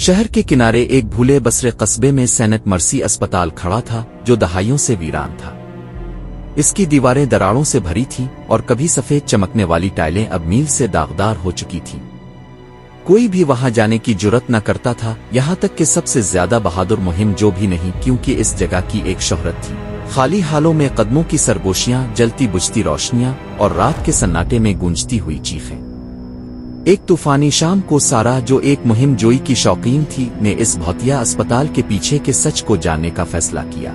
شہر کے کنارے ایک بھولے بسرے قصبے میں سینٹ مرسی اسپتال کھڑا تھا جو دہائیوں سے ویران تھا۔ اس کی دیواریں دراڑوں سے بھری تھیں اور کبھی سفید چمکنے والی ٹائلیں اب میل سے داغدار ہو چکی تھیں۔ کوئی بھی وہاں جانے کی جرت نہ کرتا تھا، یہاں تک کہ سب سے زیادہ بہادر مہم جو بھی نہیں، کیونکہ اس جگہ کی ایک شہرت تھی۔ خالی حالوں میں قدموں کی سرگوشیاں، جلتی بجھتی روشنیاں اور رات کے سناٹے میں گونجتی ہوئی چیخیں۔ ایک طوفانی شام کو سارا، جو ایک مہم جوئی کی شوقین تھی، نے اس بھوتیا اسپتال کے پیچھے کے سچ کو جاننے کا فیصلہ کیا۔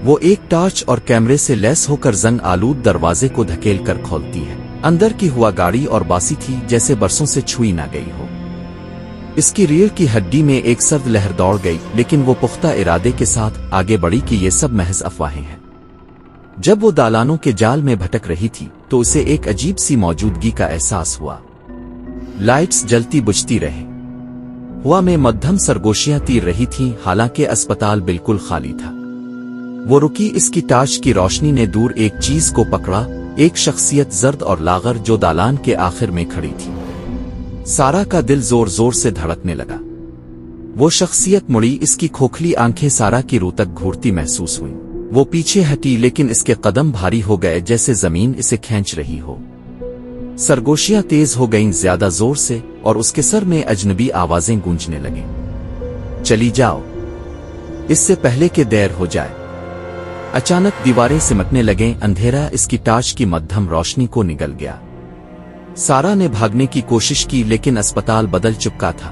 وہ ایک ٹارچ اور کیمرے سے لیس ہو کر زنگ آلود دروازے کو دھکیل کر کھولتی ہے۔ اندر کی ہوا گاڑی اور باسی تھی جیسے برسوں سے چھوئی نہ گئی ہو۔ اس کی ریڑھ کی ہڈی میں ایک سرد لہر دوڑ گئی، لیکن وہ پختہ ارادے کے ساتھ آگے بڑھی کہ یہ سب محض افواہیں ہیں۔ جب وہ دالانوں کے جال میں بھٹک رہی تھی تو اسے ایک عجیب سی موجودگی کا احساس ہوا۔ لائٹس جلتی بجھتی رہے، ہوا میں مدھم سرگوشیاں تیر رہی تھیں، حالانکہ اسپتال بالکل خالی تھا۔ وہ رکی، اس کی ٹارچ کی روشنی نے دور ایک چیز کو پکڑا، ایک شخصیت زرد اور لاغر جو دالان کے آخر میں کھڑی تھی۔ سارا کا دل زور زور سے دھڑکنے لگا۔ وہ شخصیت مڑی، اس کی کھوکھلی آنکھیں سارا کی روح تک گھورتی محسوس ہوئیں۔ وہ پیچھے ہٹی، لیکن اس کے قدم بھاری ہو گئے جیسے زمین اسے کھینچ رہی ہو۔ سرگوشیاں تیز ہو گئیں زیادہ زور سے، اور اس کے سر میں اجنبی آوازیں گونجنے لگیں۔ چلی جاؤ، اس سے پہلے کہ دیر ہو جائے۔ اچانک دیواریں سمٹنے لگیں، اندھیرا اس کی ٹارچ کی مدھم روشنی کو نگل گیا۔ سارا نے بھاگنے کی کوشش کی، لیکن اسپتال بدل چکا تھا۔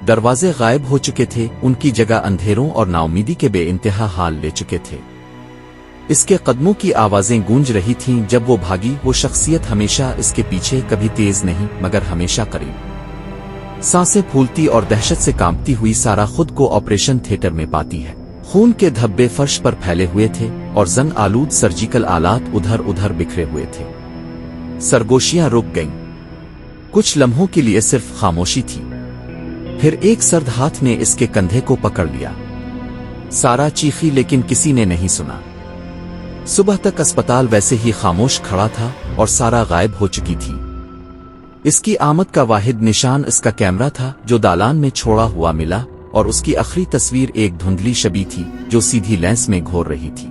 دروازے غائب ہو چکے تھے، ان کی جگہ اندھیروں اور ناامیدی کے بے انتہا حال لے چکے تھے۔ اس کے قدموں کی آوازیں گونج رہی تھیں جب وہ بھاگی، وہ شخصیت ہمیشہ اس کے پیچھے، کبھی تیز نہیں مگر ہمیشہ قریب۔ سانسیں پھولتی اور دہشت سے کانپتی ہوئی سارا خود کو آپریشن تھیٹر میں پاتی ہے۔ خون کے دھبے فرش پر پھیلے ہوئے تھے اور زنگ آلود سرجیکل آلات ادھر ادھر بکھرے ہوئے تھے۔ سرگوشیاں رک گئیں، کچھ لمحوں کے لیے صرف خاموشی تھی، پھر ایک سرد ہاتھ نے اس کے کندھے کو پکڑ لیا۔ سارا چیخی، لیکن کسی نے نہیں سنا۔ صبح تک اسپتال ویسے ہی خاموش کھڑا تھا اور سارا غائب ہو چکی تھی۔ اس کی آمد کا واحد نشان اس کا کیمرہ تھا جو دالان میں چھوڑا ہوا ملا، اور اس کی آخری تصویر ایک دھندلی شبی تھی جو سیدھی لینس میں گھور رہی تھی۔